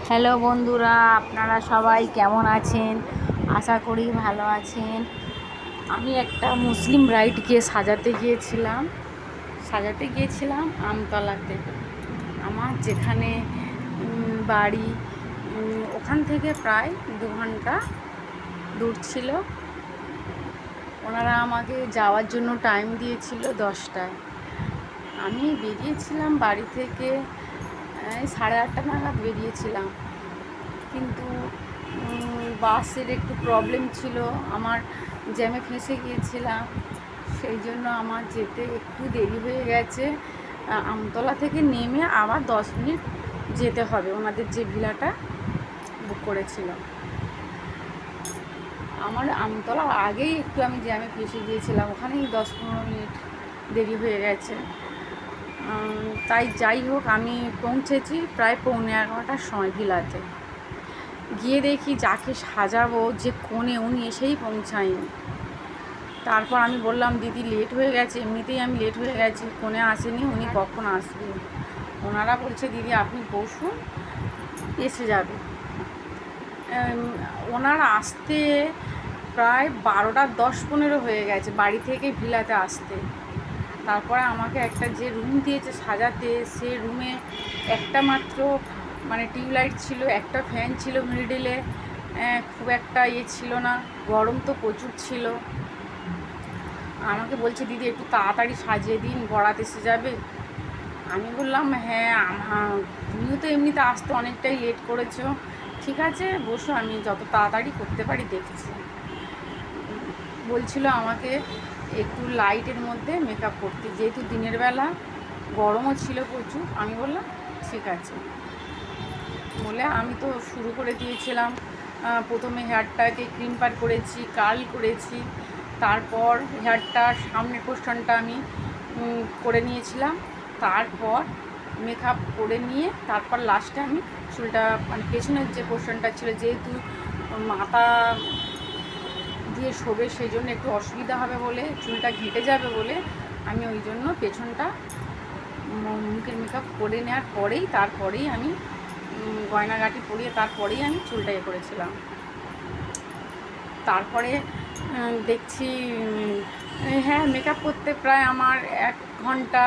Hello বন্ধুরা, আপনারা সবাই কেমন আছেন? আশা করি ভালো আছেন। আমি একটা মুসলিম ব্রাইডকে সাজাতে গিয়েছিলাম আমতলাতে। আমার যেখানে বাড়ি, ওখান থেকে প্রায় 2 ঘন্টা দূর ছিল। ওনারা আমাকে যাওয়ার জন্য টাইম দিয়েছিল 10টায়। আমি বেরিয়েছিলাম বাড়ি থেকে 8:30 নাগাদ বেরিয়েছিলাম, কিন্তু বাসের একটু প্রবলেম ছিল, আমার জ্যামে ফেঁসে গিয়েছিলাম। সেই জন্য আমার যেতে একটু দেরি হয়ে গেছে। আমতলা থেকে নেমে আবার 10 মিনিট যেতে হবে ওনাদের যে ভিলাটা বুক করেছিল। আমার আমতলার আগেই একটু আমি জ্যামে ফেঁসে গিয়েছিলাম, ওখানেই 10-15 মিনিট দেরি হয়ে গেছে। তাই যাই হোক, আমি পৌঁছেছি প্রায় 11:45টার সময় ভিলাতে। গিয়ে দেখি যাকে সাজাবো যে কোণে, উনি এসেই পৌঁছায়নি। তারপর আমি বললাম, দিদি লেট হয়ে গেছে, এমনিতেই আমি লেট হয়ে গেছি, কোণে আসেনি, উনি কখন আসবে? ওনারা বলছে, দিদি আপনি বসুন, এসে যাবে। ওনারা আসতে প্রায় 12টা 10-15 হয়ে গেছে বাড়ি থেকে ভিলাতে আসতে। তারপরে আমাকে একটা যে রুম দিয়েছে সাজাতে, সে রুমে একটা মাত্র টিউবলাইট ছিল, একটা ফ্যান ছিল মিডলে, খুব একটা ছিল না, গরম তো প্রচুর ছিল। আমাকে বলছে, দিদি একটু তাড়াতাড়ি সাজিয়ে দিন, বরাত এসে যাবে। আমি বললাম, হ্যাঁ তুমিও তো এমনিতে আসতে অনেকটাই লেট করেছো, ঠিক আছে বসো, আমি যত তাড়াতাড়ি করতে পারি দেখছি। বলছিল আমাকে একটু লাইটের মধ্যে মেকআপ করতে, যেহেতু দিনের বেলা গরমও ছিল প্রচুর। আমি বললাম ঠিক আছে বলে আমি তো শুরু করে দিয়েছিলাম। প্রথমে হেয়ারটাকে ক্রিম পার করেছি, কার্ল করেছি, তারপর হেয়ারটার সামনের পোর্শনটা আমি করে নিয়েছিলাম। তারপর মেকআপ করে নিয়ে তারপর লাস্টে আমি চুলটা পেছনের যে পোর্শনটা ছিল, যেহেতু মাথা দিয়ে শোবে সেই জন্য একটু অসুবিধা হবে বলে, চুলটা ঘেঁটে যাবে বলে, আমি ওই জন্য পেছনটা মুখের মেকআপ করে নেওয়ার পরেই তারপরেই আমি গয়নাগাটি পরিয়ে তারপরেই আমি চুলটা করেছিলাম। তারপরে দেখছি হ্যাঁ, মেকআপ করতে প্রায় আমার 1 ঘন্টা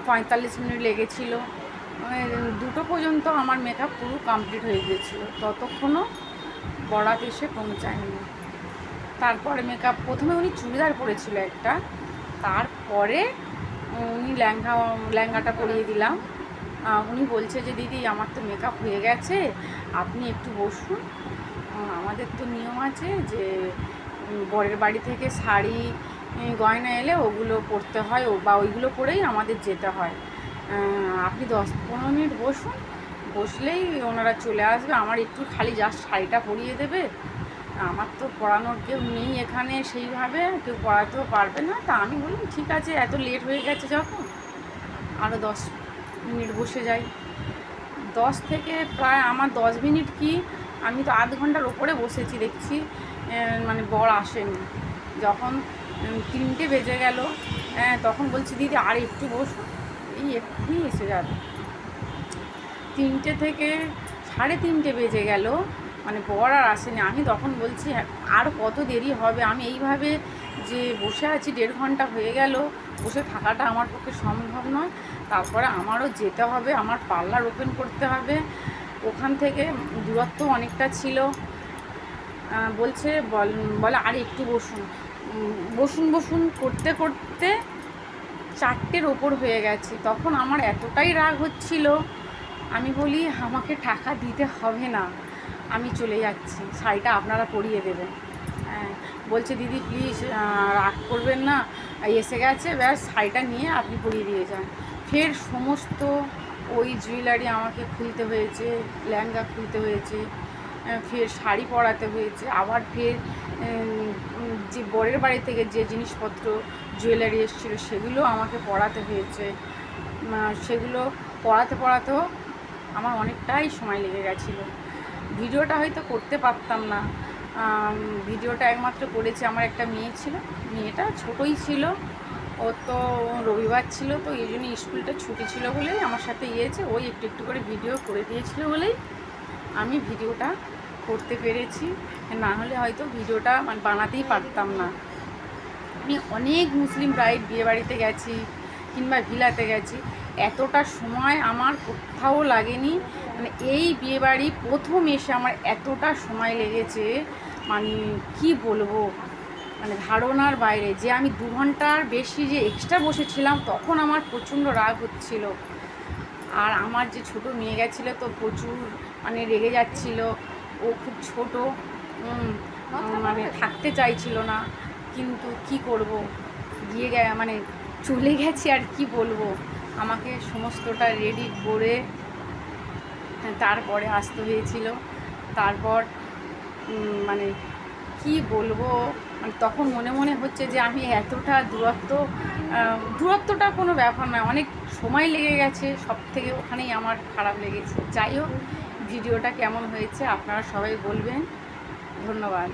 45 মিনিট লেগেছিল। 2টো পর্যন্ত আমার মেকআপ পুরো কমপ্লিট হয়ে গিয়েছিল, ততক্ষণও বরাত এসে পৌঁছায়নি। তারপরে মেকআপ, প্রথমে উনি চুড়িদার পরেছিল একটা, তারপরে উনি লেহেঙ্গাটা পরিয়ে দিলাম। উনি বলছে যে, দিদি আমার তো মেকআপ হয়ে গেছে, আপনি একটু বসুন, আমাদের তো নিয়ম আছে যে বরের বাড়ি থেকে শাড়ি গয়না এলে ওগুলো পরতে হয়, বা ওইগুলো পরেই আমাদের যেতে হয়। আপনি 10-15 মিনিট বসুন, বসলেই ওনারা চলে আসবে, আমার একটু খালি জাস্ট শাড়িটা পরিয়ে দেবে। আমার তো পড়ানোর কেউ নেই এখানে, সেইভাবে কেউ পড়াতেও পারবে না। তা আমি বললাম ঠিক আছে, এত লেট হয়ে গেছে যখন, আরও 10 মিনিট বসে যাই। 10 থেকে প্রায় আমার 10 মিনিট কি, আমি তো আধ ঘন্টার ওপরে বসেছি, দেখছি বর আসেনি। যখন 3টে বেজে গেল, তখন বলছি, দিদি আর একটু বসুন, এই এক্ষুনি এসে যাবে। 3টে থেকে 3:30 বেজে গেল, বর আর আসেনি। আমি তখন বলছি আর কত দেরি হবে, আমি এইভাবে যে বসে আছি 1.5 ঘন্টা হয়ে গেল, বসে থাকাটা আমার পক্ষে সম্ভব নয়। তারপরে আমারও যেতে হবে, আমার পার্লার ওপেন করতে হবে, ওখান থেকে দূরত্ব অনেকটা ছিল। বলে আর একটু বসুন বসুন করতে করতে 4টের ওপর হয়ে গেছে। তখন আমার এতটাই রাগ হচ্ছিল, আমি বলি আমাকে টাকা দিতে হবে না, আমি চলে যাচ্ছি, শাড়িটা আপনারা পরিয়ে দেবেন। বলছে, দিদি প্লিজ রাগ করবেন না, এসে গেছে, ব্যাস শাড়িটা নিয়ে আপনি পরিয়ে দিয়ে যান। ফের সমস্ত ওই জুয়েলারি আমাকে খুলতে হয়েছে, লেহেঙ্গা খুলতে হয়েছে, ফের শাড়ি পরাতে হয়েছে, আবার ফের যে বরের বাড়ি থেকে যে জিনিসপত্র জুয়েলারি এসেছিলো সেগুলো আমাকে পরাতে হয়েছে। সেগুলো পরাতেও আমার অনেকটাই সময় লেগে গেছিলো। ভিডিওটা হয়তো করতে পারতাম না। ভিডিওটা একমাত্র করেছি, আমার একটা মেয়ে ছিল, মেয়েটা ছোটোই ছিল, ও তো রবিবার ছিল, তো এই জন্য স্কুলটা ছুটি ছিল বলেই আমার সাথে ওই একটু একটু করে ভিডিও করে দিয়েছিল বলেই আমি ভিডিওটা করতে পেরেছি, না হলে হয়তো ভিডিওটা মানে বানাতেই পারতাম না। আমি অনেক মুসলিম ব্রাইড বিয়েবাড়িতে গেছি কিংবা ভিলাতে গেছি, এতটা সময় আমার কোথাও লাগেনি। মানে এই বিয়েবাড়ি প্রথম এসে আমার এতটা সময় লেগেছে, মানে কি বলবো, মানে ধারণার বাইরে। যে আমি 2 ঘন্টার বেশি যে এক্সট্রা বসেছিলাম, তখন আমার প্রচণ্ড রাগ হচ্ছিল। আর আমার যে ছোট মেয়ে গেছিলো তো প্রচুর মানে রেগে যাচ্ছিল, ও খুব ছোট, মানে থাকতে চাইছিল না। কিন্তু কি করব, মানে চলে গেছি, আর কি বলবো। আমাকে সমস্তটা রেডি করে তারপরে আসতে হয়েছিল। তারপর মানে কি বলবো, মানে তখন মনে মনে হচ্ছে যে আমি এতটা দূরত্বটা কোনো ব্যাপার নয়, অনেক সময় লেগে গেছে, সব থেকে ওখানেই আমার খারাপ লেগেছে। যাই হোক, ভিডিওটা কেমন হয়েছে আপনারা সবাই বলবেন। ধন্যবাদ।